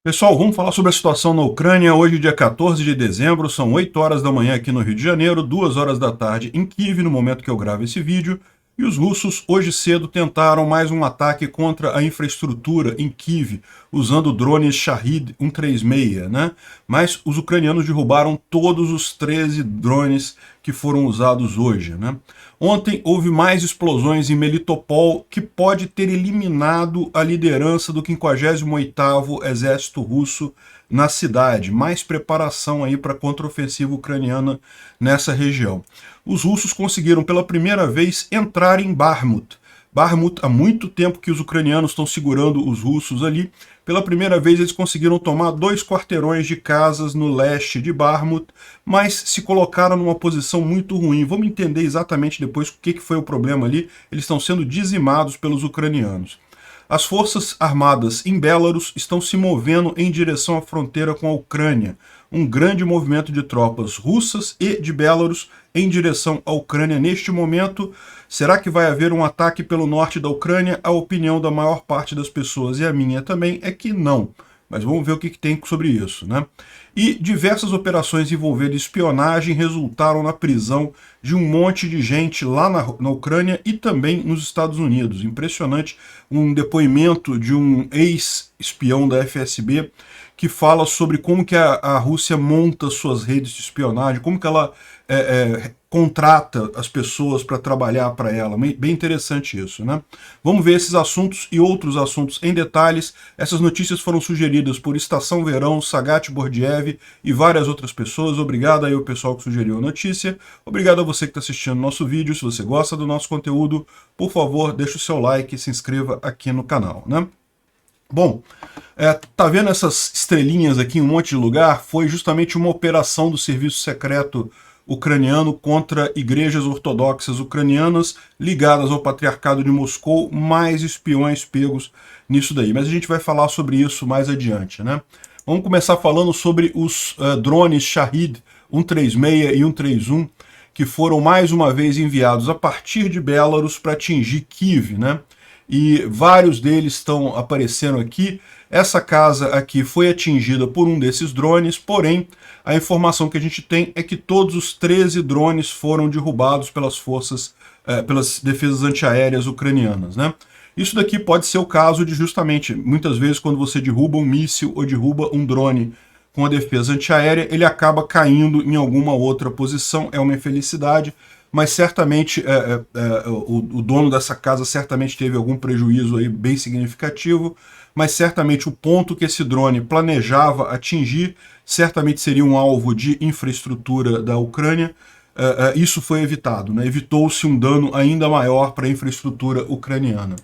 Pessoal, vamos falar sobre a situação na Ucrânia. Hoje, dia 14 de dezembro, são 8 horas da manhã aqui no Rio de Janeiro, 2 horas da tarde em Kiev, no momento que eu gravo esse vídeo. E os russos, hoje cedo, tentaram mais um ataque contra a infraestrutura em Kiev, usando drones Shahid 136, né? Mas os ucranianos derrubaram todos os 13 drones que foram usados hoje, né? Ontem houve mais explosões em Melitopol, que pode ter eliminado a liderança do 58º Exército Russo na cidade. Mais preparação aí para a contraofensiva ucraniana nessa região. Os russos conseguiram pela primeira vez entrar em Bakhmut. Bakhmut, há muito tempo que os ucranianos estão segurando os russos ali. Pela primeira vez eles conseguiram tomar 2 quarteirões de casas no leste de Bakhmut, mas se colocaram numa posição muito ruim. Vamos entender exatamente depois o que foi o problema ali. Eles estão sendo dizimados pelos ucranianos. As forças armadas em Belarus estão se movendo em direção à fronteira com a Ucrânia. Um grande movimento de tropas russas e de Belarus em direção à Ucrânia neste momento. Será que vai haver um ataque pelo norte da Ucrânia? A opinião da maior parte das pessoas, e a minha também, é que não. Mas vamos ver o que tem sobre isso, né? E diversas operações envolvendo espionagem resultaram na prisão de um monte de gente lá na Ucrânia e também nos Estados Unidos. Impressionante, um depoimento de um ex-espião da FSB que fala sobre como que a Rússia monta suas redes de espionagem, como que ela contrata as pessoas para trabalhar para ela. Bem interessante isso, né? Vamos ver esses assuntos e outros assuntos em detalhes. Essas notícias foram sugeridas por Estação Verão, Sagat Bordiev e várias outras pessoas. Obrigado aí ao pessoal que sugeriu a notícia. Obrigado a você que está assistindo o nosso vídeo. Se você gosta do nosso conteúdo, por favor, deixe o seu like e se inscreva aqui no canal, né? Bom, tá vendo essas estrelinhas aqui em um monte de lugar? Foi justamente uma operação do serviço secreto ucraniano contra igrejas ortodoxas ucranianas ligadas ao patriarcado de Moscou, mais espiões pegos nisso daí. Mas a gente vai falar sobre isso mais adiante, né? Vamos começar falando sobre os drones Shahid 136 e 131, que foram mais uma vez enviados a partir de Belarus para atingir Kiev, né? E vários deles estão aparecendo aqui. Essa casa aqui foi atingida por um desses drones, porém, a informação que a gente tem é que todos os 13 drones foram derrubados pelas forças, pelas defesas antiaéreas ucranianas, né? Isso daqui pode ser o caso de justamente, muitas vezes, quando você derruba um míssil ou derruba um drone com a defesa antiaérea, ele acaba caindo em alguma outra posição, é uma infelicidade, mas certamente o dono dessa casa certamente teve algum prejuízo aí bem significativo, mas certamente o ponto que esse drone planejava atingir certamente seria um alvo de infraestrutura da Ucrânia. Isso foi evitado, né? Evitou-se um dano ainda maior para a infraestrutura ucraniana.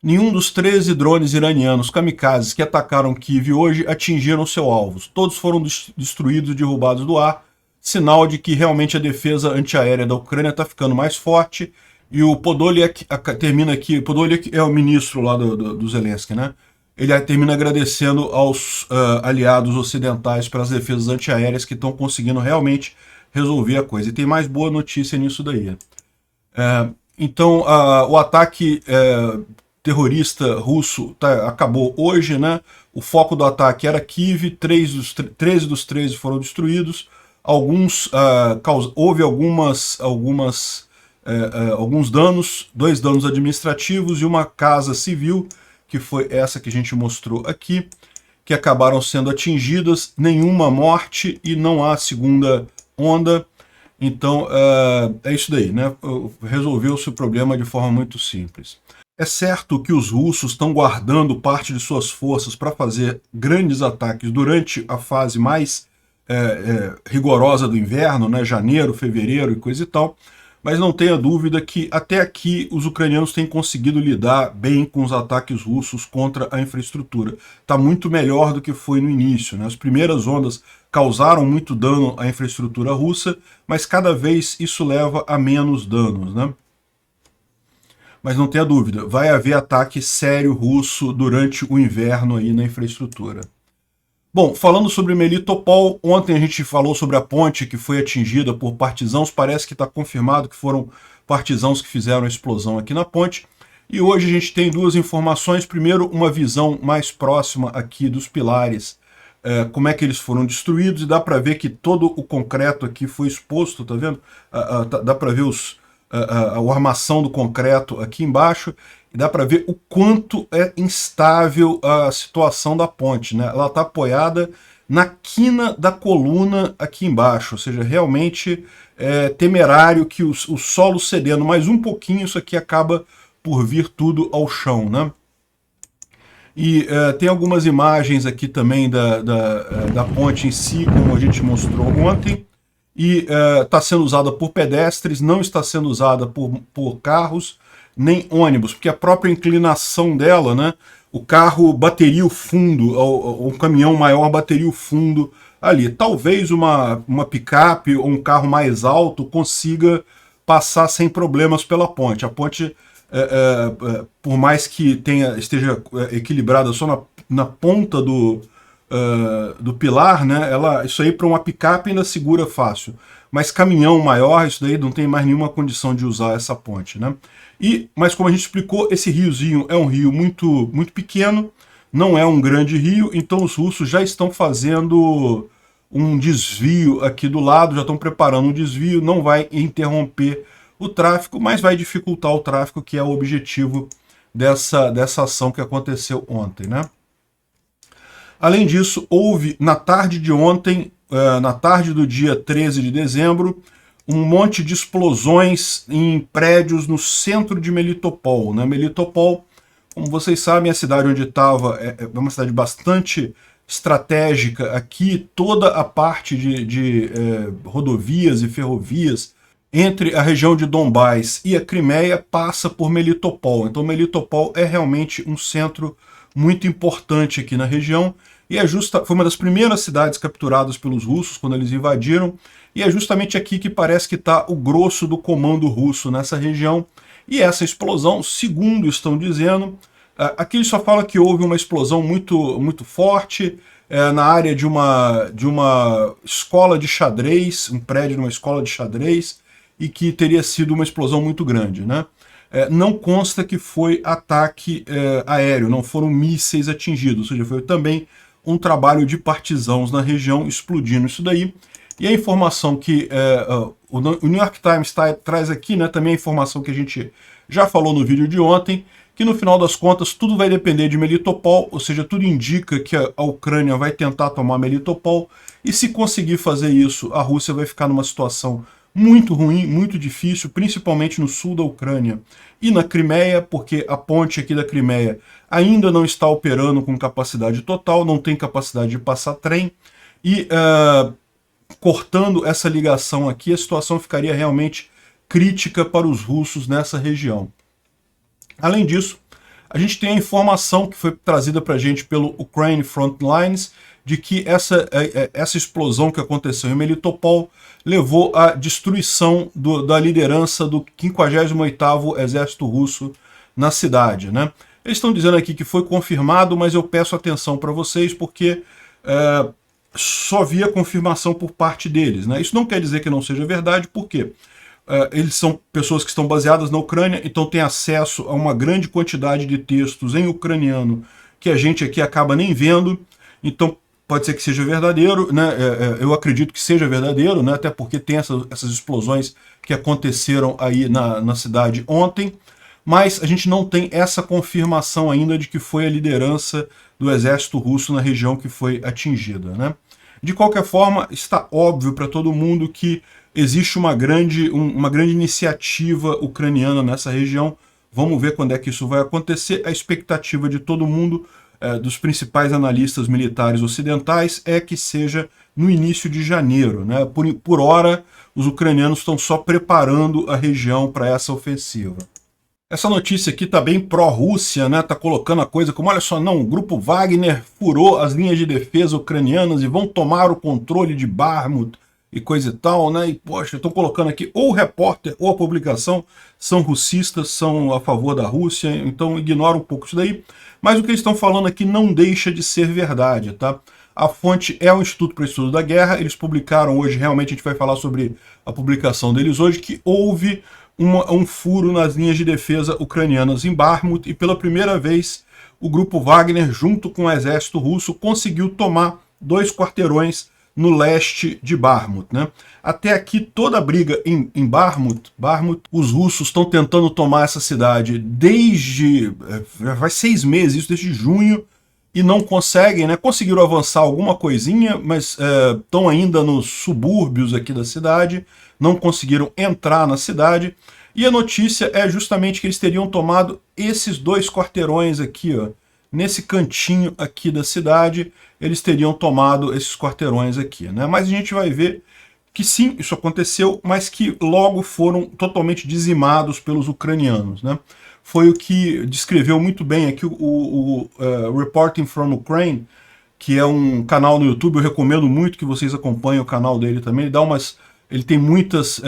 Nenhum dos 13 drones iranianos kamikazes que atacaram Kiev hoje atingiram seus alvos. Todos foram destruídos e derrubados do ar, sinal de que realmente a defesa antiaérea da Ucrânia está ficando mais forte. E o Podolyak termina aqui, Podolyak é o ministro lá do Zelensky, né? Ele termina agradecendo aos aliados ocidentais pelas defesas antiaéreas que estão conseguindo realmente resolver a coisa. E tem mais boa notícia nisso daí. Então, o ataque terrorista russo acabou hoje, né? O foco do ataque era Kiev, 13 dos 13 foram destruídos. Houve alguns danos, 2 danos administrativos e uma casa civil, que foi essa que a gente mostrou aqui, que acabaram sendo atingidas, nenhuma morte e não há segunda onda. Então é isso daí, né? Resolveu-se o problema de forma muito simples. É certo que os russos estão guardando parte de suas forças para fazer grandes ataques durante a fase mais rigorosa do inverno, né, janeiro, fevereiro e coisa e tal, mas não tenha dúvida que até aqui os ucranianos têm conseguido lidar bem com os ataques russos contra a infraestrutura. Está muito melhor do que foi no início, né? As primeiras ondas causaram muito dano à infraestrutura russa, mas cada vez isso leva a menos danos, né? Mas não tenha dúvida, vai haver ataque sério russo durante o inverno aí na infraestrutura. Bom, falando sobre Melitopol, ontem a gente falou sobre a ponte que foi atingida por partisãos, parece que está confirmado que foram partisãos que fizeram a explosão aqui na ponte. E hoje a gente tem duas informações. Primeiro, uma visão mais próxima aqui dos pilares, como é que eles foram destruídos, e dá para ver que todo o concreto aqui foi exposto, tá vendo? Dá para ver a armação do concreto aqui embaixo, e dá para ver o quanto é instável a situação da ponte, né? Ela está apoiada na quina da coluna aqui embaixo, ou seja, realmente é temerário que o solo cedendo mais um pouquinho, isso aqui acaba por vir tudo ao chão, né? E tem algumas imagens aqui também da ponte em si, como a gente mostrou ontem, e está sendo usada por pedestres, não está sendo usada por carros, nem ônibus, porque a própria inclinação dela, né, o carro bateria o fundo, o caminhão maior bateria o fundo ali. Talvez uma picape ou um carro mais alto consiga passar sem problemas pela ponte. A ponte, por mais que esteja equilibrada só na ponta do pilar, né, isso aí para uma picape ainda segura fácil. Mas caminhão maior, isso daí não tem mais nenhuma condição de usar essa ponte, né? Mas como a gente explicou, esse riozinho é um rio muito, muito pequeno, não é um grande rio, então os russos já estão fazendo um desvio aqui do lado, já estão preparando um desvio, não vai interromper o tráfego, mas vai dificultar o tráfego, que é o objetivo dessa ação que aconteceu ontem, né? Além disso, houve na tarde de ontem, na tarde do dia 13 de dezembro, um monte de explosões em prédios no centro de Melitopol, né? Melitopol, como vocês sabem, a cidade onde estava é uma cidade bastante estratégica aqui. Toda a parte de rodovias e ferrovias entre a região de Donbás e a Crimeia passa por Melitopol. Então Melitopol é realmente um centro muito importante aqui na região, e foi uma das primeiras cidades capturadas pelos russos quando eles invadiram, e é justamente aqui que parece que está o grosso do comando russo nessa região. E essa explosão, segundo estão dizendo, aqui ele só fala que houve uma explosão muito, muito forte na área de uma escola de xadrez, um prédio de uma escola de xadrez, e que teria sido uma explosão muito grande, né? Não consta que foi ataque aéreo, não foram mísseis atingidos, ou seja, foi também um trabalho de partisãos na região explodindo isso daí. E a informação que o New York Times traz aqui, né, também a informação que a gente já falou no vídeo de ontem, que no final das contas tudo vai depender de Melitopol, ou seja, tudo indica que a Ucrânia vai tentar tomar Melitopol, e se conseguir fazer isso, a Rússia vai ficar numa situação muito ruim, muito difícil, principalmente no sul da Ucrânia e na Crimeia, porque a ponte aqui da Crimeia ainda não está operando com capacidade total, não tem capacidade de passar trem, e cortando essa ligação aqui, a situação ficaria realmente crítica para os russos nessa região. Além disso, a gente tem a informação que foi trazida para a gente pelo Ukraine Frontlines, de que essa explosão que aconteceu em Melitopol levou à destruição da liderança do 58º Exército Russo na cidade, né? Eles estão dizendo aqui que foi confirmado, mas eu peço atenção para vocês, porque só via confirmação por parte deles, né? Isso não quer dizer que não seja verdade, porque eles são pessoas que estão baseadas na Ucrânia, então têm acesso a uma grande quantidade de textos em ucraniano que a gente aqui acaba nem vendo, então pode ser que seja verdadeiro, né? Eu acredito que seja verdadeiro, né? Até porque tem essas explosões que aconteceram aí na cidade ontem, mas a gente não tem essa confirmação ainda de que foi a liderança do exército russo na região que foi atingida, né? De qualquer forma, está óbvio para todo mundo que existe uma grande iniciativa ucraniana nessa região. Vamos ver quando é que isso vai acontecer. A expectativa de todo mundo, dos principais analistas militares ocidentais, é que seja no início de janeiro, né? Por hora, os ucranianos estão só preparando a região para essa ofensiva. Essa notícia aqui está bem pró-Rússia, né? Tá colocando a coisa como, olha só, não, o grupo Wagner furou as linhas de defesa ucranianas e vão tomar o controle de Bakhmut e coisa e tal, né? E, poxa, estão colocando aqui, ou o repórter ou a publicação são russistas, são a favor da Rússia, então ignora um pouco isso daí. Mas o que eles estão falando aqui não deixa de ser verdade, tá? A fonte é o Instituto para o Estudo da Guerra, eles publicaram hoje, realmente a gente vai falar sobre a publicação deles hoje, que houve um furo nas linhas de defesa ucranianas em Bakhmut, e pela primeira vez o grupo Wagner, junto com o exército russo, conseguiu tomar 2 quarteirões no leste de Bakhmut, né? Até aqui, toda a briga em Bakhmut, os russos estão tentando tomar essa cidade desde... vai 6 meses, isso desde junho, e não conseguem, né? Conseguiram avançar alguma coisinha, mas estão ainda nos subúrbios aqui da cidade, não conseguiram entrar na cidade, e a notícia é justamente que eles teriam tomado esses 2 quarteirões aqui, ó, nesse cantinho aqui da cidade, eles teriam tomado esses quarteirões aqui, né? Mas a gente vai ver que sim, isso aconteceu, mas que logo foram totalmente dizimados pelos ucranianos, né? Foi o que descreveu muito bem aqui o Reporting from Ukraine, que é um canal no YouTube. Eu recomendo muito que vocês acompanhem o canal dele também. Ele tem muitas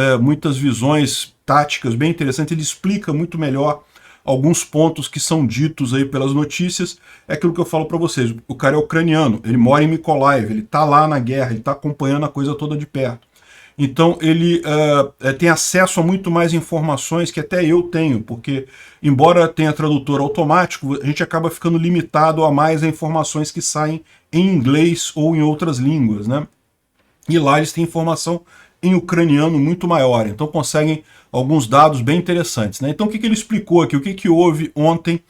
visões táticas bem interessantes, ele explica muito melhor alguns pontos que são ditos aí pelas notícias. É aquilo que eu falo para vocês, o cara é ucraniano, ele mora em Mykolaiv, ele tá lá na guerra, ele tá acompanhando a coisa toda de perto. Então ele tem acesso a muito mais informações que até eu tenho, porque embora tenha tradutor automático, a gente acaba ficando limitado a mais informações que saem em inglês ou em outras línguas, né? E lá eles têm informação em ucraniano muito maior, então conseguem alguns dados bem interessantes, né? Então o que ele explicou aqui, o que houve ontem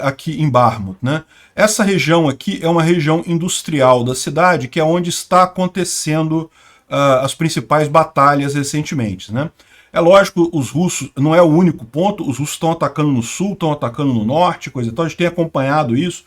aqui em Bakhmut, né? Essa região aqui é uma região industrial da cidade, que é onde está acontecendo as principais batalhas recentemente, né? É lógico, os russos, não é o único ponto, os russos estão atacando no sul, estão atacando no norte, coisa e tal. A gente tem acompanhado isso,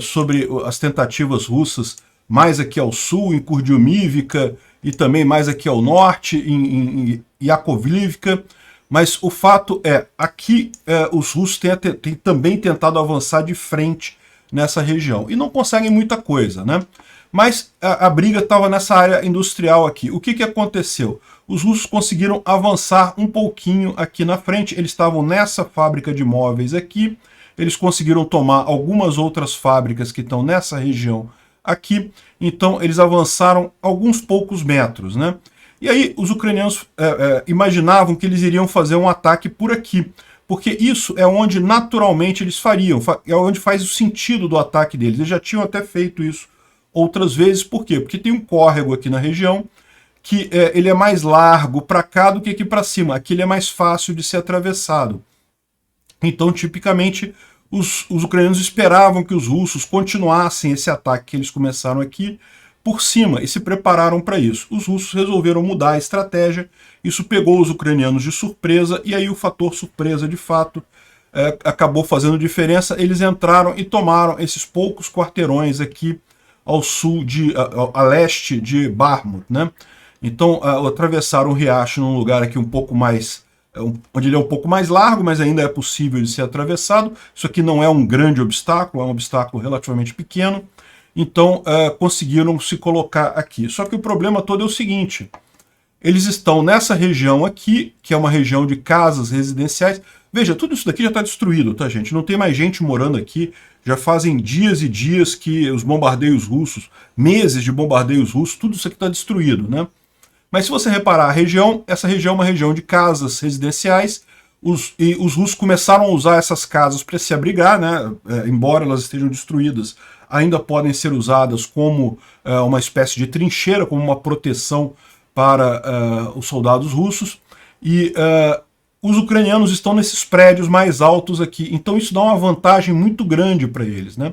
sobre as tentativas russas mais aqui ao sul, em Kurdyumivka, e também mais aqui ao norte, em Yakovlivka. Mas o fato é, aqui os russos têm também tentado avançar de frente nessa região, e não conseguem muita coisa, né? Mas a briga estava nessa área industrial aqui. O que aconteceu? Os russos conseguiram avançar um pouquinho aqui na frente, eles estavam nessa fábrica de móveis aqui, eles conseguiram tomar algumas outras fábricas que estão nessa região aqui, então eles avançaram alguns poucos metros, né? E aí os ucranianos imaginavam que eles iriam fazer um ataque por aqui, porque isso é onde naturalmente eles fariam, é onde faz o sentido do ataque deles. Eles já tinham até feito isso outras vezes. Por quê? Porque tem um córrego aqui na região que ele é mais largo para cá do que aqui para cima. Aqui ele é mais fácil de ser atravessado. Então, tipicamente, os ucranianos esperavam que os russos continuassem esse ataque que eles começaram aqui por cima e se prepararam para isso. Os russos resolveram mudar a estratégia, isso pegou os ucranianos de surpresa, e aí o fator surpresa, de fato, acabou fazendo diferença. Eles entraram e tomaram esses poucos quarteirões aqui ao sul, a leste de Bakhmut, né? Então, atravessaram o riacho num lugar aqui um pouco mais, onde ele é um pouco mais largo, mas ainda é possível de ser atravessado. Isso aqui não é um grande obstáculo, é um obstáculo relativamente pequeno. Então, conseguiram se colocar aqui. Só que o problema todo é o seguinte: eles estão nessa região aqui, que é uma região de casas residenciais. Veja, tudo isso daqui já está destruído, tá, gente? Não tem mais gente morando aqui. Já fazem dias e dias que os bombardeios russos, meses de bombardeios russos, tudo isso aqui está destruído, né? Mas se você reparar, essa região é uma região de casas residenciais, e os russos começaram a usar essas casas para se abrigar, né? Embora elas estejam destruídas, ainda podem ser usadas como uma espécie de trincheira, como uma proteção para os soldados russos. E os ucranianos estão nesses prédios mais altos aqui, então isso dá uma vantagem muito grande para eles, né?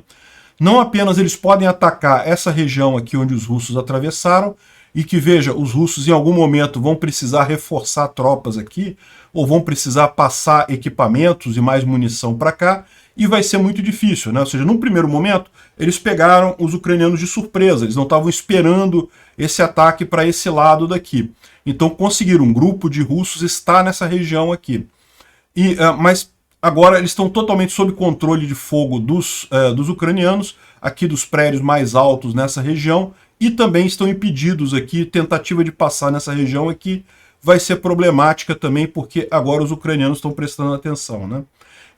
Não apenas eles podem atacar essa região aqui onde os russos atravessaram, e que, veja, os russos em algum momento vão precisar reforçar tropas aqui, ou vão precisar passar equipamentos e mais munição para cá, e vai ser muito difícil, né? Ou seja, num primeiro momento, eles pegaram os ucranianos de surpresa, eles não estavam esperando esse ataque para esse lado daqui. Então conseguiram, um grupo de russos está nessa região aqui. Mas agora eles estão totalmente sob controle de fogo dos ucranianos, aqui dos prédios mais altos nessa região, e também estão impedidos aqui, tentativa de passar nessa região aqui vai ser problemática também, porque agora os ucranianos estão prestando atenção, né?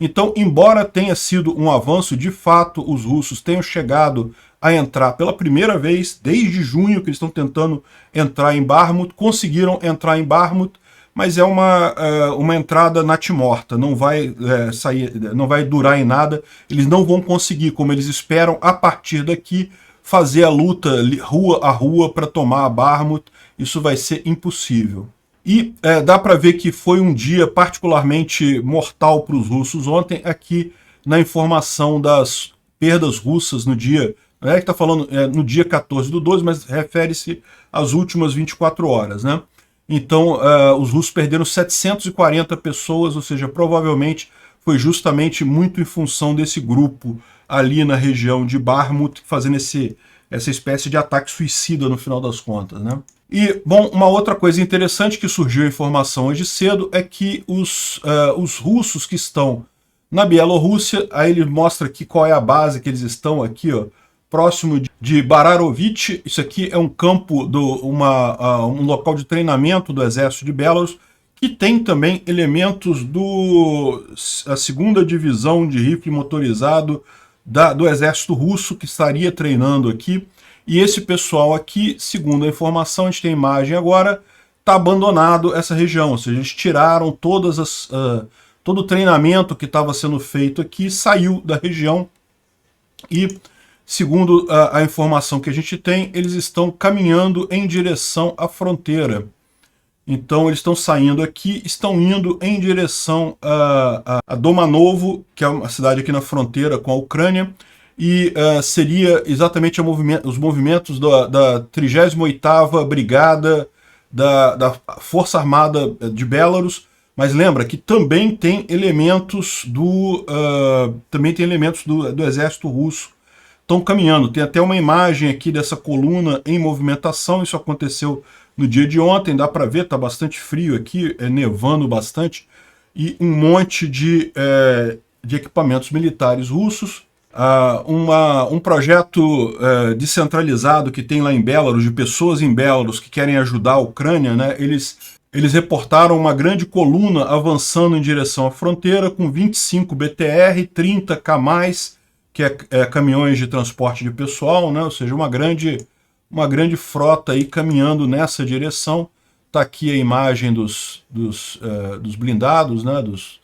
Então, embora tenha sido um avanço, de fato os russos tenham chegado a entrar pela primeira vez, desde junho que eles estão tentando entrar em Bakhmut, conseguiram entrar em Bakhmut, mas é uma entrada natimorta, não vai sair, não vai durar em nada, eles não vão conseguir, como eles esperam, a partir daqui, fazer a luta rua a rua para tomar a Bakhmut. Isso vai ser impossível. E dá para ver que foi um dia particularmente mortal para os russos ontem, aqui na informação das perdas russas no dia, não é que está falando no dia 14/12, mas refere-se às últimas 24 horas, né? Então, os russos perderam 740 pessoas, ou seja, provavelmente foi justamente muito em função desse grupo ali na região de Bakhmut, fazendo essa espécie de ataque suicida no final das contas, né? E, bom, uma outra coisa interessante que surgiu a informação hoje cedo é que os russos que estão na Bielorrússia, aí ele mostra aqui qual é a base que eles estão aqui, ó, próximo de Bararovich. Isso aqui é um campo, um local de treinamento do exército de Belarus, que tem também elementos da 2ª divisão de rifle motorizado do exército russo, que estaria treinando aqui. E esse pessoal aqui, segundo a informação, a gente tem imagem agora, está abandonado essa região, ou seja, eles tiraram todo o treinamento que estava sendo feito aqui, saiu da região e, segundo a informação que a gente tem, eles estão caminhando em direção à fronteira. Então eles estão saindo aqui, estão indo em direção a Domanovo, que é uma cidade aqui na fronteira com a Ucrânia, e seria exatamente os movimentos da 38ª Brigada da Força Armada de Belarus, mas lembra que também tem elementos do exército russo. Estão caminhando, tem até uma imagem aqui dessa coluna em movimentação, isso aconteceu no dia de ontem, dá para ver, está bastante frio aqui, nevando bastante, e um monte de equipamentos militares russos. Um projeto descentralizado que tem lá em Belarus, de pessoas em Belarus que querem ajudar a Ucrânia, né? Eles reportaram uma grande coluna avançando em direção à fronteira com 25 BTR, 30 Kamaz, que é caminhões de transporte de pessoal, né? Ou seja, uma grande frota aí caminhando nessa direção. Está aqui a imagem dos blindados, né? Dos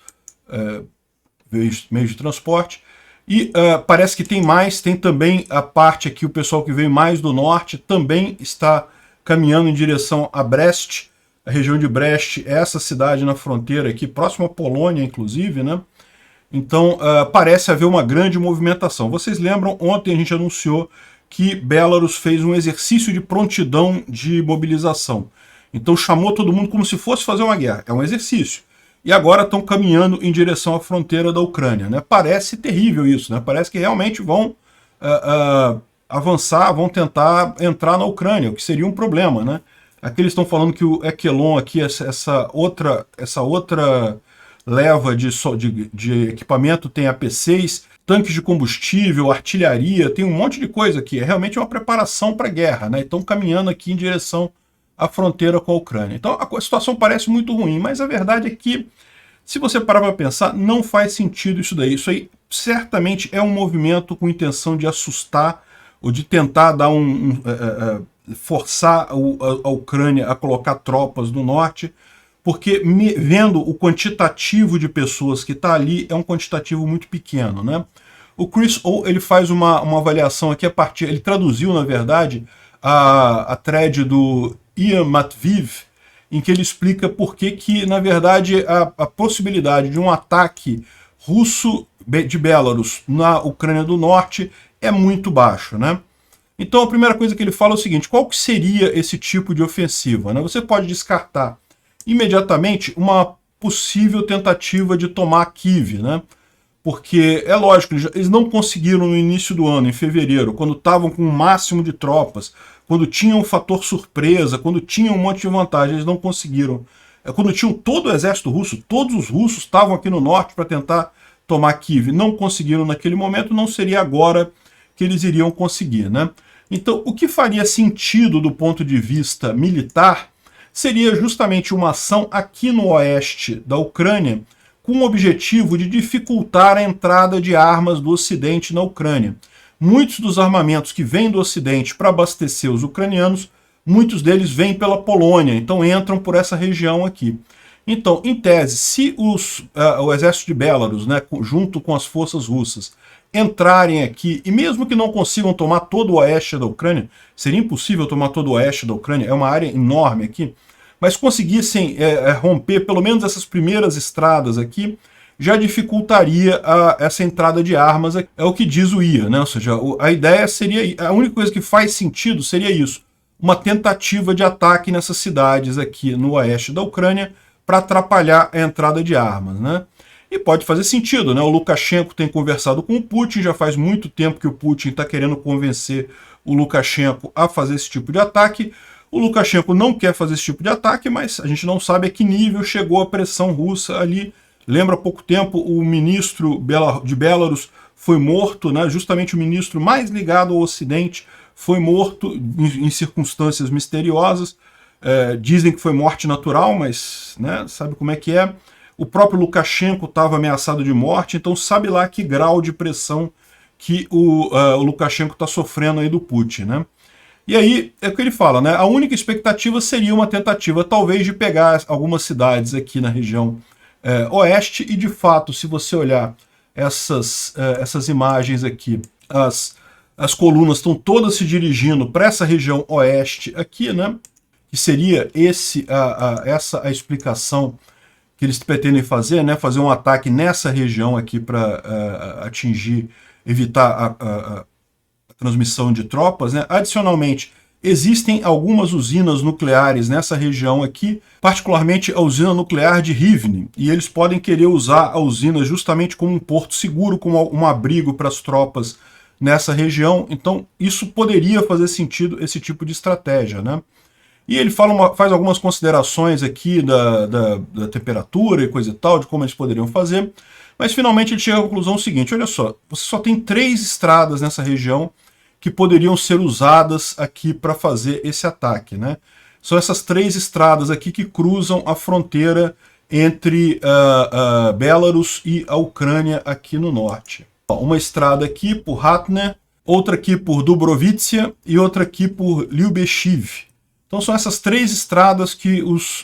meios de transporte. E parece que tem mais, tem também a parte aqui, o pessoal que veio mais do norte também está caminhando em direção a Brest. A região de Brest é essa cidade na fronteira aqui, próxima à Polônia, inclusive, né? Então parece haver uma grande movimentação. Vocês lembram, ontem a gente anunciou que Belarus fez um exercício de prontidão de mobilização. Então chamou todo mundo como se fosse fazer uma guerra. É um exercício. E agora estão caminhando em direção à fronteira da Ucrânia, né? Parece terrível isso, né? Parece que realmente vão avançar, vão tentar entrar na Ucrânia, o que seria um problema, né? Aqui eles estão falando que o Echelon, aqui, essa outra leva de equipamento, tem AP6, tanques de combustível, artilharia, tem um monte de coisa aqui. É realmente uma preparação para a guerra, né? Estão caminhando aqui em direção à fronteira com a Ucrânia. Então a situação parece muito ruim, mas a verdade é que, se você parar para pensar, não faz sentido isso daí. Isso aí certamente é um movimento com intenção de assustar ou de tentar dar forçar a Ucrânia a colocar tropas no norte, porque vendo o quantitativo de pessoas que está ali, é um quantitativo muito pequeno, né? O Chris O, ele faz uma avaliação aqui a partir, ele traduziu, na verdade, a thread do Ian Matviv, em que ele explica por que na verdade, a possibilidade de um ataque russo de Belarus na Ucrânia do Norte é muito baixo, né? Então a primeira coisa que ele fala é o seguinte: qual que seria esse tipo de ofensiva, né? Você pode descartar imediatamente uma possível tentativa de tomar Kiev, né? Porque é lógico, eles não conseguiram no início do ano, em fevereiro, quando estavam com o máximo de tropas, quando tinham um fator surpresa, quando tinham um monte de vantagem, eles não conseguiram. Quando tinham todo o exército russo, todos os russos estavam aqui no norte para tentar tomar Kiev, não conseguiram naquele momento, não seria agora que eles iriam conseguir, né? Então, o que faria sentido do ponto de vista militar seria justamente uma ação aqui no oeste da Ucrânia, com o objetivo de dificultar a entrada de armas do Ocidente na Ucrânia. Muitos dos armamentos que vêm do Ocidente para abastecer os ucranianos, muitos deles vêm pela Polônia, então entram por essa região aqui. Então, em tese, se o exército de Belarus, né, junto com as forças russas, entrarem aqui, e mesmo que não consigam tomar todo o oeste da Ucrânia, seria impossível tomar todo o oeste da Ucrânia, é uma área enorme aqui, mas conseguissem romper pelo menos essas primeiras estradas aqui, já dificultaria essa entrada de armas, é o que diz o IA, né? Ou seja, a ideia seria, a única coisa que faz sentido seria isso, uma tentativa de ataque nessas cidades aqui no oeste da Ucrânia para atrapalhar a entrada de armas, né? E pode fazer sentido, né? O Lukashenko tem conversado com o Putin, já faz muito tempo que o Putin está querendo convencer o Lukashenko a fazer esse tipo de ataque. O Lukashenko não quer fazer esse tipo de ataque, mas a gente não sabe a que nível chegou a pressão russa ali. Lembra há pouco tempo o ministro de Belarus foi morto, né? Justamente o ministro mais ligado ao Ocidente foi morto em circunstâncias misteriosas. Dizem que foi morte natural, mas né, sabe como é que é. O próprio Lukashenko estava ameaçado de morte, então sabe lá que grau de pressão que o Lukashenko está sofrendo aí do Putin, né? E aí, é o que ele fala, né? A única expectativa seria uma tentativa, talvez, de pegar algumas cidades aqui na região oeste, e de fato, se você olhar essas imagens aqui, as colunas estão todas se dirigindo para essa região oeste aqui, né? Que seria essa a explicação que eles pretendem fazer, né? Fazer um ataque nessa região aqui para evitar a transmissão de tropas, né? Adicionalmente, existem algumas usinas nucleares nessa região aqui, particularmente a usina nuclear de Rivne, e eles podem querer usar a usina justamente como um porto seguro, como um abrigo para as tropas nessa região. Então, isso poderia fazer sentido, esse tipo de estratégia, né? E ele faz algumas considerações aqui da temperatura e coisa e tal, de como eles poderiam fazer, mas finalmente ele chega à conclusão seguinte: olha só, você só tem 3 estradas nessa região que poderiam ser usadas aqui para fazer esse ataque, né? São essas 3 estradas aqui que cruzam a fronteira entre Belarus e a Ucrânia aqui no norte. Uma estrada aqui por Ratne, outra aqui por Dubrovitsia e outra aqui por Lyubeshiv. Então são essas 3 estradas que os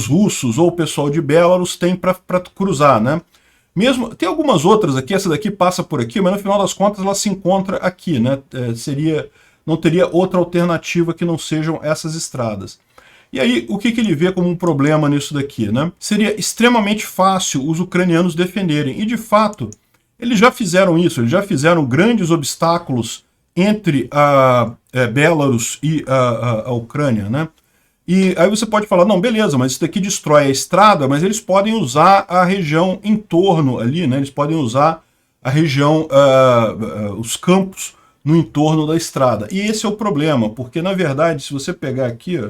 russos ou o pessoal de Belarus têm para cruzar, né? Mesmo, tem algumas outras aqui, essa daqui passa por aqui, mas no final das contas ela se encontra aqui, né? Não teria outra alternativa que não sejam essas estradas. E aí, o que ele vê como um problema nisso daqui, né? Seria extremamente fácil os ucranianos defenderem, e de fato, eles já fizeram isso, eles já fizeram grandes obstáculos entre a Belarus e a Ucrânia, né? E aí você pode falar, não, beleza, mas isso daqui destrói a estrada, mas eles podem usar a região em torno ali, né? Eles podem usar a região, os campos no entorno da estrada. E esse é o problema, porque na verdade, se você pegar aqui, ó,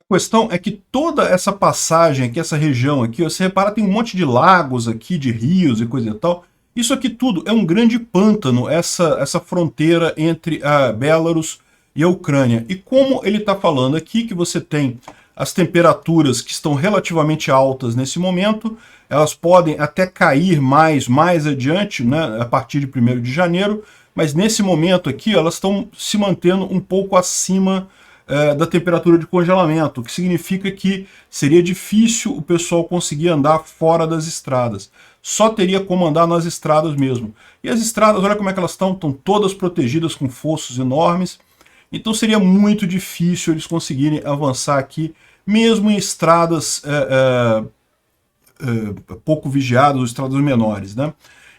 a questão é que toda essa passagem aqui, essa região aqui, ó, você repara, tem um monte de lagos aqui, de rios e coisa e tal. Isso aqui tudo é um grande pântano, essa fronteira entre a Belarus e a Ucrânia. E como ele está falando aqui que você tem as temperaturas que estão relativamente altas nesse momento, elas podem até cair mais adiante, né, a partir de 1º de janeiro, mas nesse momento aqui elas estão se mantendo um pouco acima da temperatura de congelamento, o que significa que seria difícil o pessoal conseguir andar fora das estradas. Só teria como andar nas estradas mesmo. E as estradas, olha como é que elas estão todas protegidas com fossos enormes. Então seria muito difícil eles conseguirem avançar aqui, mesmo em estradas pouco vigiadas, ou estradas menores, né?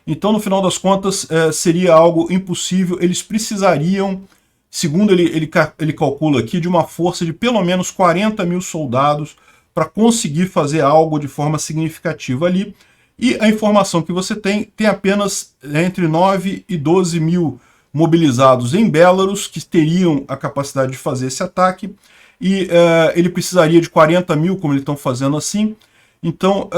Então, no final das contas, seria algo impossível. Eles precisariam, segundo ele calcula aqui, de uma força de pelo menos 40 mil soldados para conseguir fazer algo de forma significativa ali. E a informação que você tem apenas entre 9 e 12 mil mobilizados em Belarus, que teriam a capacidade de fazer esse ataque, e ele precisaria de 40 mil, como eles estão fazendo assim. Então,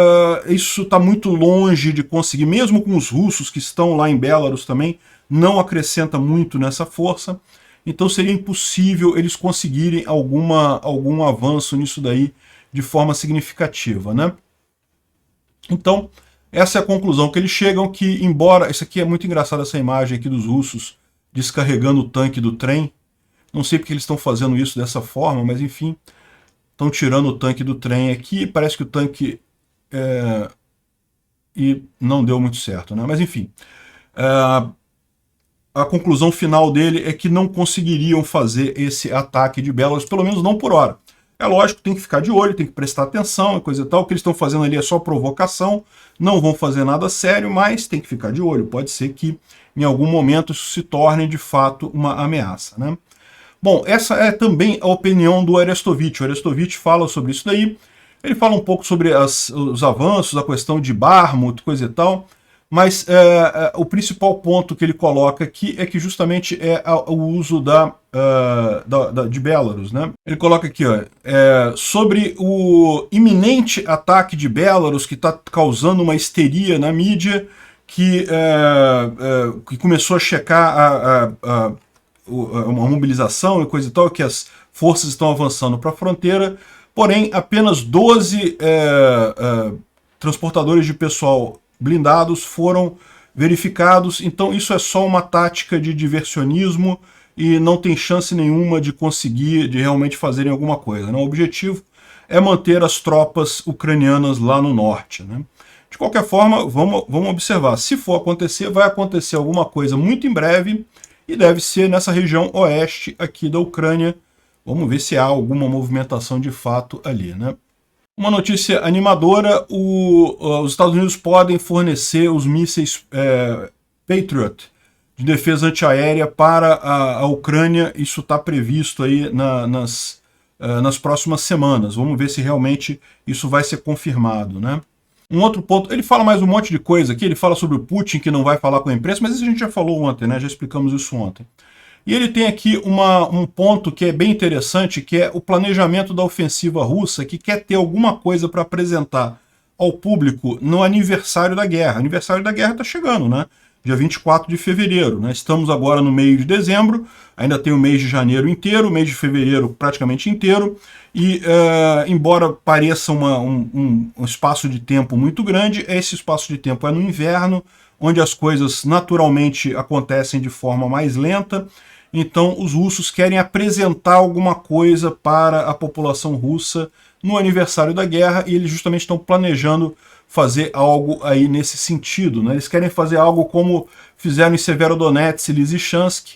isso está muito longe de conseguir, mesmo com os russos que estão lá em Belarus também, não acrescenta muito nessa força. Então seria impossível eles conseguirem algum avanço nisso daí de forma significativa, né? Então, essa é a conclusão que eles chegam, que embora... Isso aqui é muito engraçado, essa imagem aqui dos russos descarregando o tanque do trem. Não sei porque eles estão fazendo isso dessa forma, mas enfim. estão tirando o tanque do trem aqui, parece que o tanque e não deu muito certo, né? Mas enfim, a conclusão final dele é que não conseguiriam fazer esse ataque de Belarus, pelo menos não por hora. É lógico, tem que ficar de olho, tem que prestar atenção e coisa e tal. O que eles estão fazendo ali é só provocação, não vão fazer nada sério, mas tem que ficar de olho. Pode ser que em algum momento isso se torne de fato uma ameaça, né? Bom, essa é também a opinião do Arestovich. O Arestovich fala sobre isso daí. Ele fala um pouco sobre os avanços, a questão de Bakhmut, coisa e tal. Mas o principal ponto que ele coloca aqui é que justamente é o uso de Belarus, né? Ele coloca aqui, ó, sobre o iminente ataque de Belarus, que está causando uma histeria na mídia, que começou a checar uma mobilização e coisa e tal, que as forças estão avançando para a fronteira, porém apenas 12 transportadores de pessoal blindados foram verificados, então isso é só uma tática de diversionismo e não tem chance nenhuma de conseguir, de realmente fazerem alguma coisa, né? O objetivo é manter as tropas ucranianas lá no norte, né? De qualquer forma, vamos observar, se for acontecer, vai acontecer alguma coisa muito em breve e deve ser nessa região oeste aqui da Ucrânia. Vamos ver se há alguma movimentação de fato ali, né? Uma notícia animadora, os Estados Unidos podem fornecer os mísseis Patriot de defesa antiaérea para a Ucrânia. Isso está previsto aí nas próximas semanas. Vamos ver se realmente isso vai ser confirmado, né? Um outro ponto, ele fala mais um monte de coisa aqui, ele fala sobre o Putin que não vai falar com a imprensa, mas isso a gente já falou ontem, né? Já explicamos isso ontem. E ele tem aqui um ponto que é bem interessante, que é o planejamento da ofensiva russa, que quer ter alguma coisa para apresentar ao público no aniversário da guerra. O aniversário da guerra está chegando, né? Dia 24 de fevereiro. Né? Estamos agora no meio de dezembro, ainda tem o mês de janeiro inteiro, o mês de fevereiro praticamente inteiro, e embora pareça um espaço de tempo muito grande, esse espaço de tempo é no inverno, onde as coisas naturalmente acontecem de forma mais lenta. Então os russos querem apresentar alguma coisa para a população russa no aniversário da guerra e eles justamente estão planejando fazer algo aí nesse sentido, né? Eles querem fazer algo como fizeram em Severodonetsk e Lysychansk,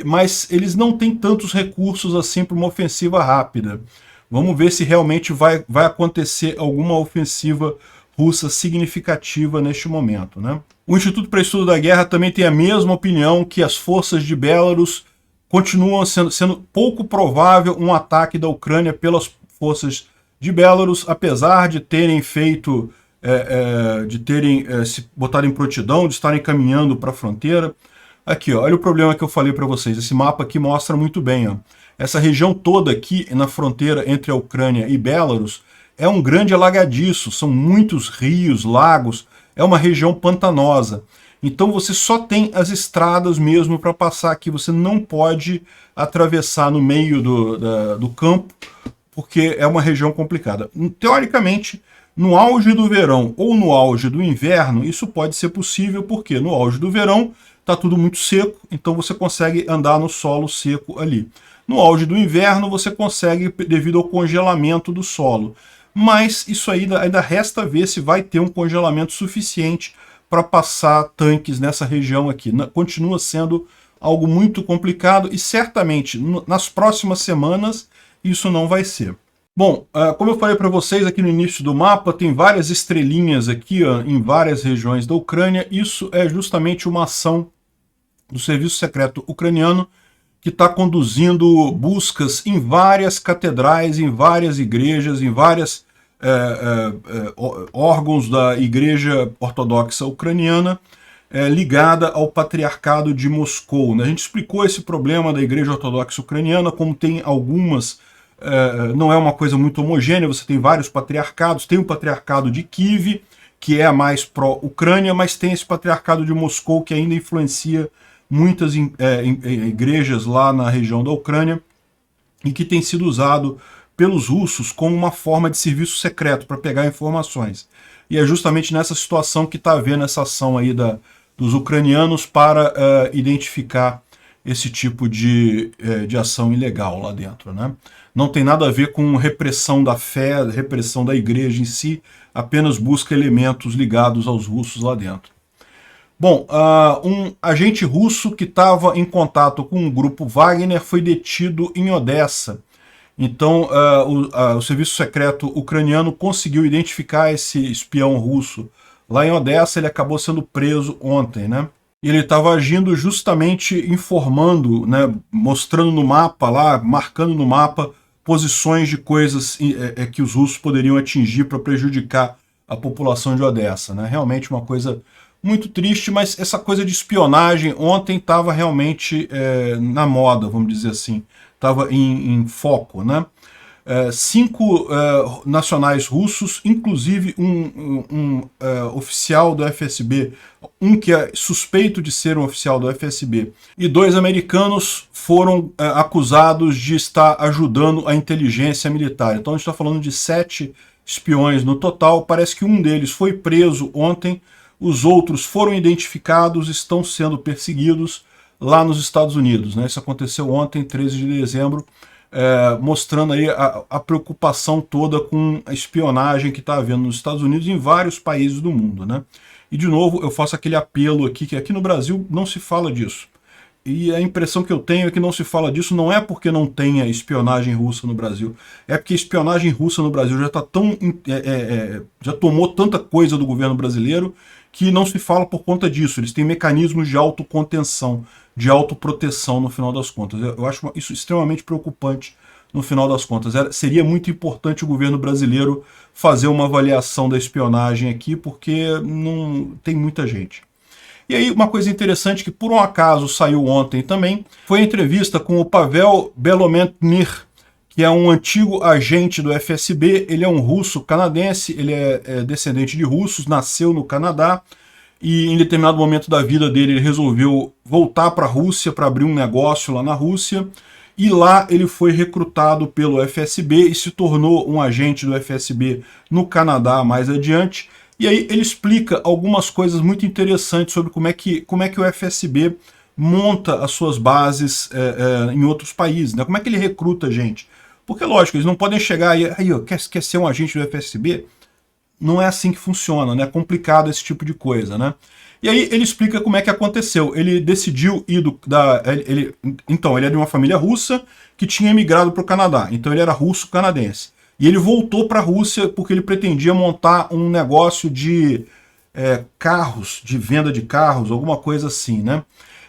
mas eles não têm tantos recursos assim para uma ofensiva rápida. Vamos ver se realmente vai acontecer alguma ofensiva russa significativa neste momento, né? O Instituto para Estudo da Guerra também tem a mesma opinião, que as forças de Belarus continuam sendo pouco provável um ataque da Ucrânia pelas forças de Belarus, apesar de terem feito, se botado em prontidão, de estarem caminhando para a fronteira. Aqui, ó, olha o problema que eu falei para vocês, esse mapa aqui mostra muito bem, ó. Essa região toda aqui na fronteira entre a Ucrânia e Belarus é um grande alagadiço, são muitos rios, lagos, é uma região pantanosa. Então você só tem as estradas mesmo para passar aqui, você não pode atravessar no meio do campo, porque é uma região complicada. Teoricamente, no auge do verão ou no auge do inverno, isso pode ser possível, porque no auge do verão está tudo muito seco, então você consegue andar no solo seco ali. No auge do inverno você consegue devido ao congelamento do solo. Mas isso aí ainda resta ver se vai ter um congelamento suficiente para passar tanques nessa região aqui. Continua sendo algo muito complicado e certamente nas próximas semanas isso não vai ser. Bom, como eu falei para vocês aqui no início do mapa, tem várias estrelinhas aqui ó, em várias regiões da Ucrânia. Isso é justamente uma ação do Serviço Secreto Ucraniano que está conduzindo buscas em várias catedrais, em várias igrejas, em vários órgãos da Igreja Ortodoxa Ucraniana ligada ao Patriarcado de Moscou. Né? A gente explicou esse problema da Igreja Ortodoxa Ucraniana, como tem algumas, não é uma coisa muito homogênea, você tem vários patriarcados, tem o Patriarcado de Kiev, que é a mais pró-Ucrânia, mas tem esse Patriarcado de Moscou que ainda influencia muitas igrejas lá na região da Ucrânia e que tem sido usado pelos russos como uma forma de serviço secreto para pegar informações. E é justamente nessa situação que está havendo essa ação aí dos ucranianos para identificar esse tipo de ação ilegal lá dentro, né? Não tem nada a ver com repressão da fé, repressão da igreja em si, apenas busca elementos ligados aos russos lá dentro. Bom, um agente russo que estava em contato com o grupo Wagner foi detido em Odessa. Então, o serviço secreto ucraniano conseguiu identificar esse espião russo lá em Odessa. Ele acabou sendo preso ontem, né? E ele estava agindo justamente informando, né, mostrando no mapa lá, marcando no mapa posições de coisas que os russos poderiam atingir para prejudicar a população de Odessa, né? Realmente uma coisa muito triste, mas essa coisa de espionagem ontem estava realmente na moda, vamos dizer assim, estava em foco, né? 5 nacionais russos, inclusive um oficial do FSB, um que é suspeito de ser um oficial do FSB, e 2 americanos foram acusados de estar ajudando a inteligência militar. Então a gente está falando de 7 espiões no total. Parece que um deles foi preso ontem, os outros foram identificados, estão sendo perseguidos lá nos Estados Unidos, né? Isso aconteceu ontem, 13 de dezembro, mostrando aí a preocupação toda com a espionagem que está havendo nos Estados Unidos e em vários países do mundo, né? E de novo eu faço aquele apelo aqui, que aqui no Brasil não se fala disso. E a impressão que eu tenho é que não se fala disso não é porque não tenha espionagem russa no Brasil, é porque a espionagem russa no Brasil já tá já tomou tanta coisa do governo brasileiro que não se fala por conta disso. Eles têm mecanismos de autocontenção, de autoproteção no final das contas. Eu acho isso extremamente preocupante no final das contas. Seria muito importante o governo brasileiro fazer uma avaliação da espionagem aqui, porque não tem muita gente. E aí uma coisa interessante que por um acaso saiu ontem também, foi a entrevista com o Pavel Belometnir, que é um antigo agente do FSB. Ele é um russo canadense, ele é descendente de russos, nasceu no Canadá, e em determinado momento da vida dele ele resolveu voltar para a Rússia para abrir um negócio lá na Rússia, e lá ele foi recrutado pelo FSB e se tornou um agente do FSB no Canadá mais adiante. E aí ele explica algumas coisas muito interessantes sobre como é que o FSB monta as suas bases em outros países, né? Como é que ele recruta gente. Porque, lógico, eles não podem chegar aí, quer ser um agente do FSB? Não é assim que funciona, né? É complicado esse tipo de coisa, né? E aí ele explica como é que aconteceu. Ele decidiu ir então, ele é de uma família russa que tinha emigrado para o Canadá. Então ele era russo-canadense. E ele voltou para a Rússia porque ele pretendia montar um negócio de carros, de venda de carros, alguma coisa assim, né?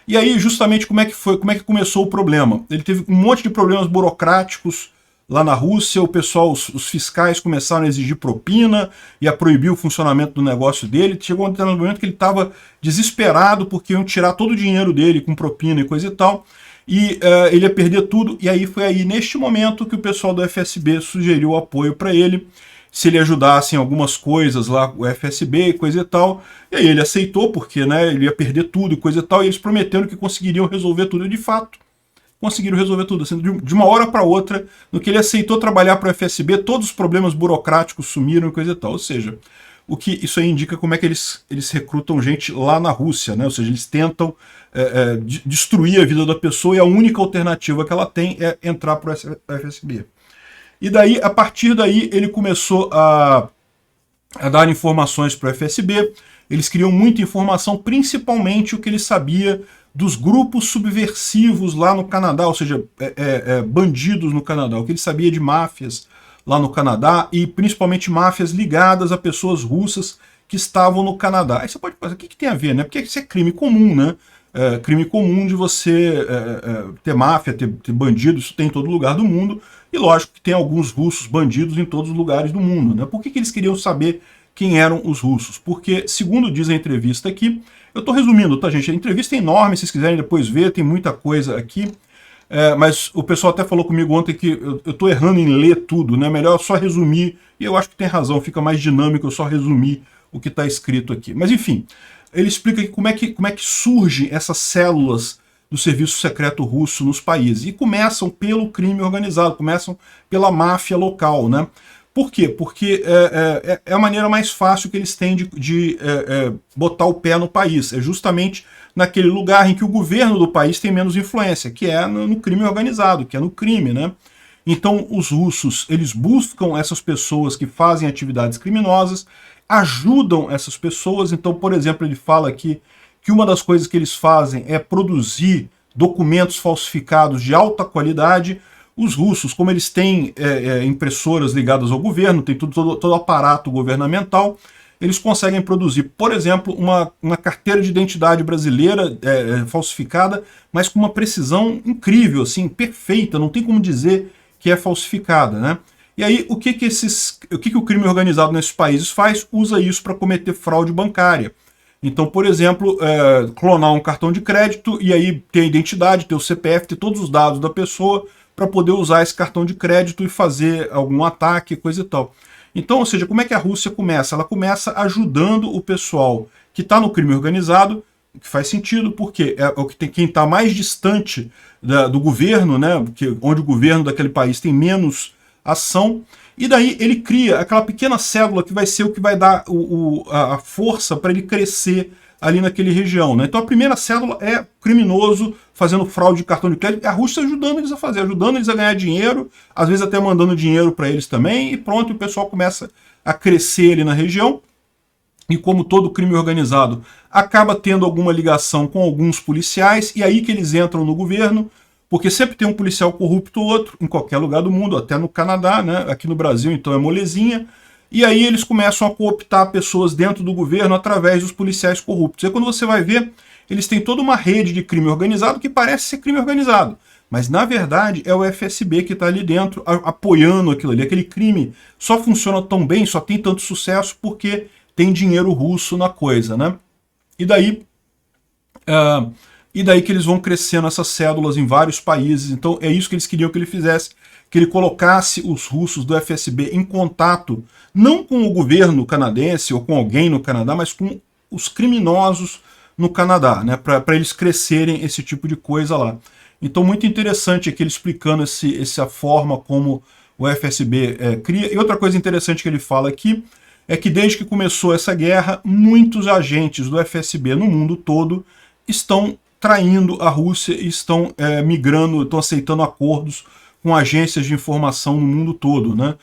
E aí, justamente, como é que começou o problema? Ele teve um monte de problemas burocráticos lá na Rússia. O pessoal, os fiscais começaram a exigir propina e a proibir o funcionamento do negócio dele. Chegou um determinado momento que ele estava desesperado porque iam tirar todo o dinheiro dele com propina e coisa e tal, e ele ia perder tudo. E aí foi aí, neste momento, que o pessoal do FSB sugeriu apoio para ele, se ele ajudasse em algumas coisas lá, o FSB e coisa e tal. E aí ele aceitou, porque, né, ele ia perder tudo e coisa e tal, e eles prometeram que conseguiriam resolver tudo, e de fato conseguiram resolver tudo. Assim, de uma hora para outra, no que ele aceitou trabalhar para o FSB, todos os problemas burocráticos sumiram e coisa e tal. Ou seja, o que isso aí indica como é que eles recrutam gente lá na Rússia, né? Ou seja, eles tentam destruir a vida da pessoa, e a única alternativa que ela tem é entrar para o FSB. E daí, a partir daí, ele começou a dar informações para o FSB. Eles queriam muita informação, principalmente o que ele sabia dos grupos subversivos lá no Canadá, ou seja, bandidos no Canadá, o que ele sabia de máfias lá no Canadá, e principalmente máfias ligadas a pessoas russas que estavam no Canadá. Aí você pode pensar, o que tem a ver, né? Porque isso é crime comum, né? Crime comum de você ter máfia, ter bandido, isso tem em todo lugar do mundo, e lógico que tem alguns russos bandidos em todos os lugares do mundo, né? Por que eles queriam saber quem eram os russos? Porque, segundo diz a entrevista aqui, eu estou resumindo, tá, gente? A entrevista é enorme, se vocês quiserem depois ver, tem muita coisa aqui, mas o pessoal até falou comigo ontem que eu estou errando em ler tudo, né? Melhor só resumir, e eu acho que tem razão, fica mais dinâmico eu só resumir o que está escrito aqui. Mas enfim, ele explica como é que surgem essas células do serviço secreto russo nos países. E começam pelo crime organizado, começam pela máfia local, né? Por quê? Porque é a maneira mais fácil que eles têm de botar o pé no país. É justamente naquele lugar em que o governo do país tem menos influência, que é no crime organizado, que é no crime, né? Então, os russos, eles buscam essas pessoas que fazem atividades criminosas, ajudam essas pessoas. Então, por exemplo, ele fala aqui que uma das coisas que eles fazem é produzir documentos falsificados de alta qualidade. Os russos, como eles têm impressoras ligadas ao governo, tem todo o aparato governamental, eles conseguem produzir, por exemplo, uma carteira de identidade brasileira falsificada, mas com uma precisão incrível, assim, perfeita, não tem como dizer que é falsificada, né? E aí, o que o crime organizado nesses países faz? Usa isso para cometer fraude bancária. Então, por exemplo, clonar um cartão de crédito e aí ter a identidade, ter o CPF, ter todos os dados da pessoa para poder usar esse cartão de crédito e fazer algum ataque, coisa e tal. Então, ou seja, como é que a Rússia começa? Ela começa ajudando o pessoal que está no crime organizado, que faz sentido, porque quem está mais distante do governo, né, onde o governo daquele país tem menos ação, e daí ele cria aquela pequena célula que vai ser o que vai dar a força para ele crescer ali naquele região, né? Então a primeira célula é criminoso fazendo fraude de cartão de crédito, e a Rússia ajudando eles a fazer, ajudando eles a ganhar dinheiro, às vezes até mandando dinheiro para eles também, e pronto, o pessoal começa a crescer ali na região. E como todo crime organizado, acaba tendo alguma ligação com alguns policiais, e aí que eles entram no governo, porque sempre tem um policial corrupto ou outro, em qualquer lugar do mundo, até no Canadá, né? Aqui no Brasil então é molezinha, e aí eles começam a cooptar pessoas dentro do governo através dos policiais corruptos. E aí quando você vai ver, eles têm toda uma rede de crime organizado que parece ser crime organizado, mas na verdade é o FSB que está ali dentro apoiando aquilo ali. Aquele crime só funciona tão bem, só tem tanto sucesso porque tem dinheiro russo na coisa, né? E daí que eles vão crescendo essas cédulas em vários países. Então é isso que eles queriam que ele fizesse, que ele colocasse os russos do FSB em contato, não com o governo canadense ou com alguém no Canadá, mas com os criminosos no Canadá, né? Para eles crescerem esse tipo de coisa lá. Então muito interessante aqui ele explicando essa forma como o FSB cria. E outra coisa interessante que ele fala aqui é que desde que começou essa guerra, muitos agentes do FSB no mundo todo estão traindo a Rússia e estão migrando, estão aceitando acordos com agências de informação no mundo todo, né?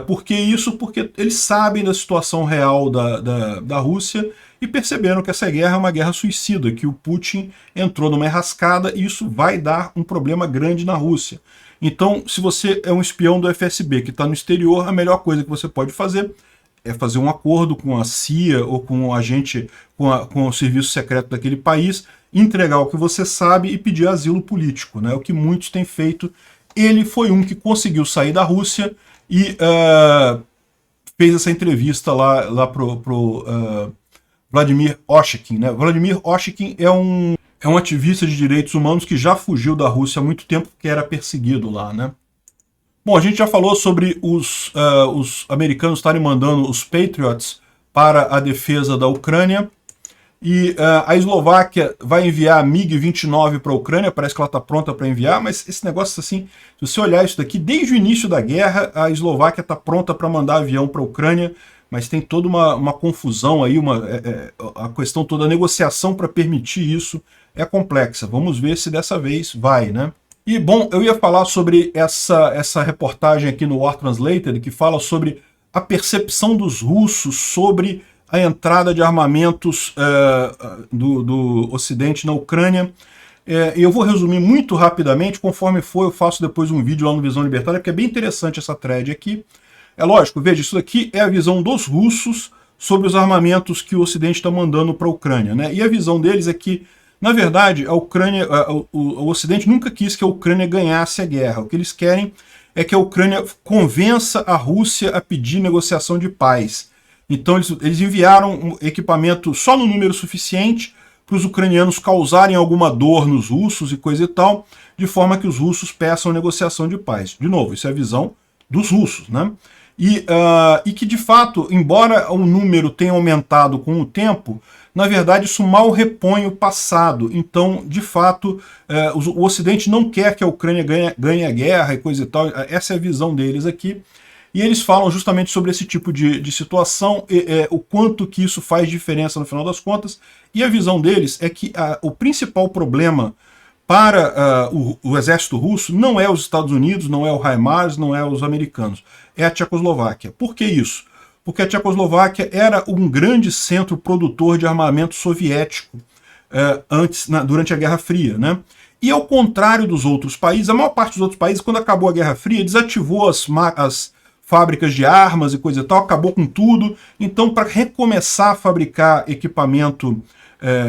Por que isso? Porque eles sabem da situação real da Rússia e perceberam que essa guerra é uma guerra suicida, que o Putin entrou numa enrascada e isso vai dar um problema grande na Rússia. Então, se você é um espião do FSB que está no exterior, a melhor coisa que você pode fazer é fazer um acordo com a CIA ou com o agente, com o serviço secreto daquele país, entregar o que você sabe e pedir asilo político, né? O que muitos têm feito. Ele foi um que conseguiu sair da Rússia e fez essa entrevista lá pro Vladimir Oshakin, né? Vladimir Oshakin é um ativista de direitos humanos que já fugiu da Rússia há muito tempo, porque era perseguido lá, né? Bom, a gente já falou sobre os americanos estarem mandando os Patriots para a defesa da Ucrânia. E a Eslováquia vai enviar a MiG-29 para a Ucrânia, parece que ela está pronta para enviar, mas esse negócio assim, se você olhar isso daqui, desde o início da guerra, a Eslováquia está pronta para mandar avião para a Ucrânia, mas tem toda uma confusão aí, a questão toda, a negociação para permitir isso é complexa. Vamos ver se dessa vez vai, né? E, bom, eu ia falar sobre essa reportagem aqui no War Translated, que fala sobre a percepção dos russos sobre a entrada de armamentos do Ocidente na Ucrânia. E eu vou resumir muito rapidamente, conforme for, eu faço depois um vídeo lá no Visão Libertária, porque é bem interessante essa thread aqui. É lógico, veja, isso aqui é a visão dos russos sobre os armamentos que o Ocidente está mandando para a Ucrânia, né? E a visão deles é que, na verdade, a Ucrânia, o Ocidente nunca quis que a Ucrânia ganhasse a guerra. O que eles querem é que a Ucrânia convença a Rússia a pedir negociação de paz. Então eles enviaram um equipamento só no número suficiente para os ucranianos causarem alguma dor nos russos e coisa e tal, de forma que os russos peçam negociação de paz. De novo, isso é a visão dos russos, né? E que, de fato, embora o número tenha aumentado com o tempo, na verdade isso mal repõe o passado. Então, de fato, o Ocidente não quer que a Ucrânia ganhe a guerra e coisa e tal. Essa é a visão deles aqui. e eles falam justamente sobre esse tipo de situação, o quanto que isso faz diferença no final das contas, e a visão deles é que o principal problema para o exército russo não é os Estados Unidos, não é o HIMARS, não é os americanos, é a Tchecoslováquia. Por que isso? Porque a Tchecoslováquia era um grande centro produtor de armamento soviético durante a Guerra Fria, né? E ao contrário dos outros países, a maior parte dos outros países, quando acabou a Guerra Fria, desativou as fábricas de armas e coisa e tal, acabou com tudo. Então, para recomeçar a fabricar equipamento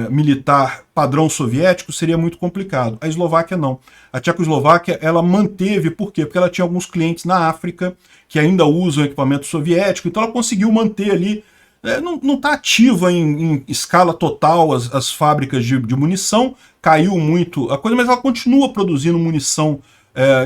militar padrão soviético seria muito complicado. A Eslováquia não. A Tchecoslováquia, ela manteve, por quê? Porque ela tinha alguns clientes na África que ainda usam equipamento soviético, então ela conseguiu manter ali. Não está ativa em escala total as fábricas de munição, caiu muito a coisa, mas ela continua produzindo munição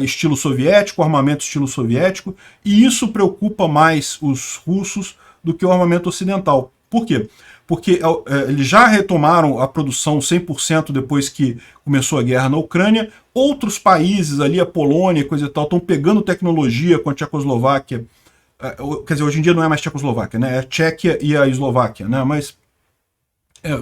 estilo soviético, armamento estilo soviético, e isso preocupa mais os russos do que o armamento ocidental. Por quê? Porque eles já retomaram a produção 100% depois que começou a guerra na Ucrânia. Outros países ali, a Polônia, coisa e tal, estão pegando tecnologia com a Tchecoslováquia. Quer dizer, hoje em dia não é mais Tchecoslováquia, né? É a Tchequia e a Eslováquia, né? Mas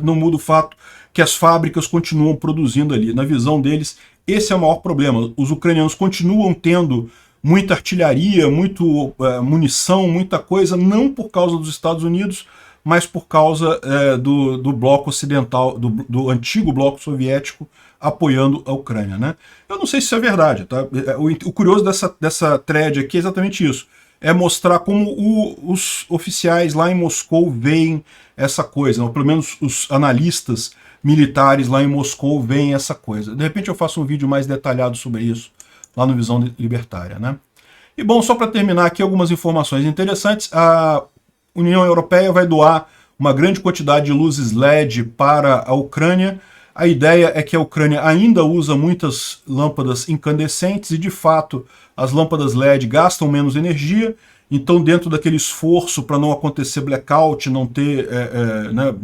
não muda o fato que as fábricas continuam produzindo ali. Na visão deles, esse é o maior problema. Os ucranianos continuam tendo muita artilharia, muito munição, muita coisa, não por causa dos Estados Unidos, mas por causa do bloco ocidental, do antigo bloco soviético, apoiando a Ucrânia, né? Eu não sei se isso é verdade, tá? O curioso dessa thread aqui é exatamente isso. É mostrar como os oficiais lá em Moscou veem essa coisa, ou pelo menos os analistas militares lá em Moscou veem essa coisa. De repente eu faço um vídeo mais detalhado sobre isso, lá no Visão Libertária, né? E bom, só para terminar aqui algumas informações interessantes, a União Europeia vai doar uma grande quantidade de luzes LED para a Ucrânia. A ideia é que a Ucrânia ainda usa muitas lâmpadas incandescentes e, de fato, as lâmpadas LED gastam menos energia, então dentro daquele esforço para não acontecer blackout, não ter, né,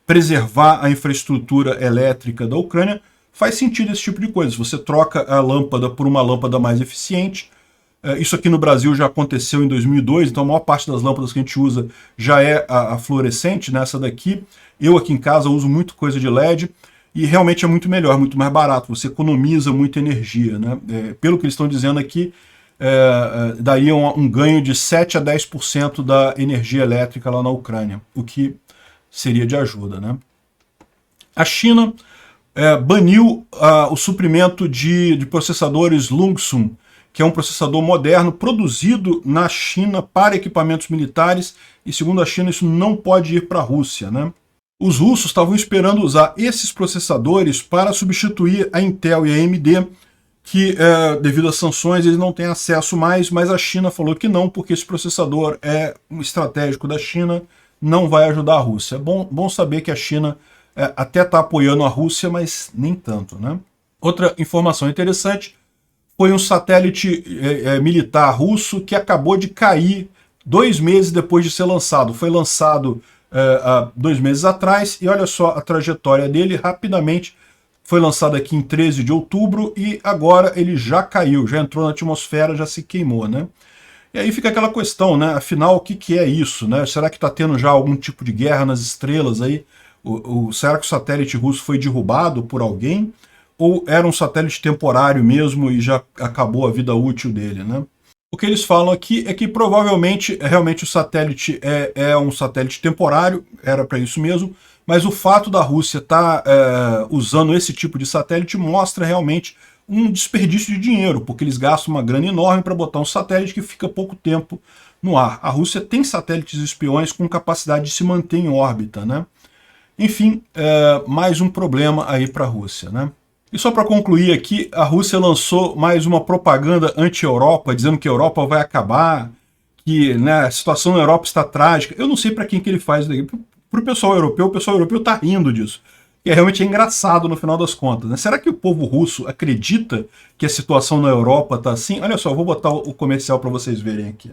preservar a infraestrutura elétrica da Ucrânia, faz sentido esse tipo de coisa. Se você troca a lâmpada por uma lâmpada mais eficiente, isso aqui no Brasil já aconteceu em 2002, então a maior parte das lâmpadas que a gente usa já é a fluorescente, né, essa daqui. Eu aqui em casa uso muito coisa de LED, e realmente é muito melhor, muito mais barato, você economiza muita energia, né? Pelo que eles estão dizendo aqui, daria um ganho de 7 a 10% da energia elétrica lá na Ucrânia, o que seria de ajuda, né? A China baniu o suprimento de processadores Lungsum, que é um processador moderno produzido na China para equipamentos militares, e segundo a China isso não pode ir para a Rússia, né? Os russos estavam esperando usar esses processadores para substituir a Intel e a AMD, que devido às sanções eles não têm acesso mais, mas a China falou que não, porque esse processador é um estratégico da China, não vai ajudar a Rússia. É bom saber que a China até está apoiando a Rússia, mas nem tanto, né? Outra informação interessante foi um satélite militar russo que acabou de cair 2 meses depois de ser lançado. Foi lançado há 2 meses atrás, e olha só a trajetória dele, rapidamente foi lançado aqui em 13 de outubro, e agora ele já caiu, já entrou na atmosfera, já se queimou, né? E aí fica aquela questão, né? Afinal, o que é isso, né? Será que está tendo já algum tipo de guerra nas estrelas aí? Será que o satélite russo foi derrubado por alguém? Ou era um satélite temporário mesmo e já acabou a vida útil dele, né? O que eles falam aqui é que provavelmente, realmente o satélite é um satélite temporário, era para isso mesmo, mas o fato da Rússia estar usando esse tipo de satélite mostra realmente um desperdício de dinheiro, porque eles gastam uma grana enorme para botar um satélite que fica pouco tempo no ar. A Rússia tem satélites espiões com capacidade de se manter em órbita, né? Enfim, mais um problema aí para a Rússia, né? E só para concluir aqui, a Rússia lançou mais uma propaganda anti-Europa, dizendo que a Europa vai acabar, que, né, a situação na Europa está trágica. Eu não sei para quem que ele faz isso daqui. Para o pessoal europeu está rindo disso. E realmente é engraçado no final das contas, né? Será que o povo russo acredita que a situação na Europa está assim? Olha só, eu vou botar o comercial para vocês verem aqui.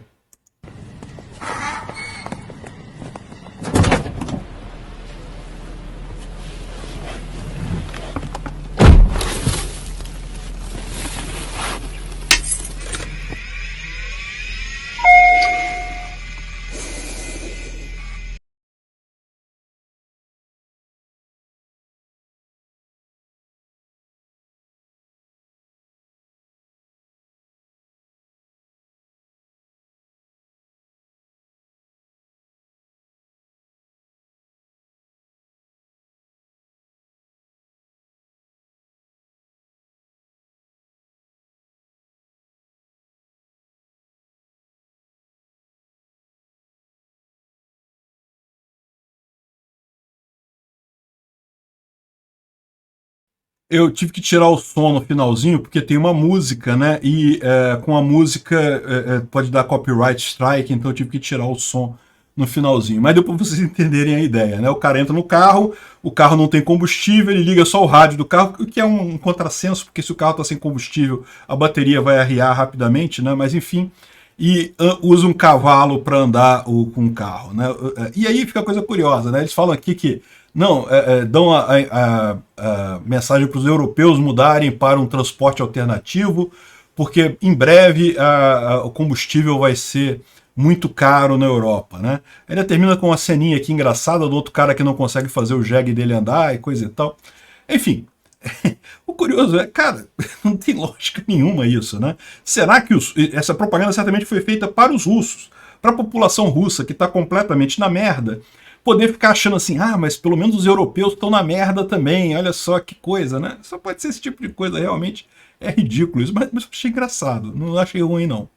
Eu tive que tirar o som no finalzinho, porque tem uma música, né? E com a música pode dar copyright strike, então eu tive que tirar o som no finalzinho. Mas deu para vocês entenderem a ideia, né? O cara entra no carro, o carro não tem combustível, ele liga só o rádio do carro, o que é um contrassenso, porque se o carro está sem combustível, a bateria vai arriar rapidamente, né? Mas enfim, e usa um cavalo para andar com o carro, né? E aí fica a coisa curiosa, né? Eles falam aqui que não, dão a mensagem para os europeus mudarem para um transporte alternativo, porque em breve o combustível vai ser muito caro na Europa, né? Ainda termina com uma ceninha aqui engraçada do outro cara que não consegue fazer o jegue dele andar e coisa e tal. Enfim, o curioso é, cara, não tem lógica nenhuma isso, né? Será que essa propaganda certamente foi feita para os russos, para a população russa que está completamente na merda, poder ficar achando assim, ah, mas pelo menos os europeus estão na merda também, olha só que coisa, né? Só pode ser esse tipo de coisa, realmente é ridículo isso, mas eu achei engraçado, não achei ruim não.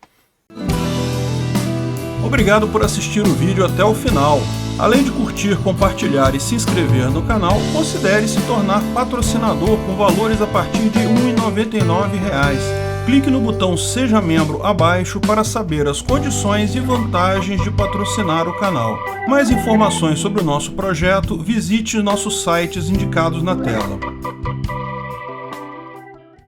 Obrigado por assistir o vídeo até o final. Além de curtir, compartilhar e se inscrever no canal, considere se tornar patrocinador com valores a partir de R$ 1,99. Clique no botão Seja Membro abaixo para saber as condições e vantagens de patrocinar o canal. Mais informações sobre o nosso projeto, visite nossos sites indicados na tela.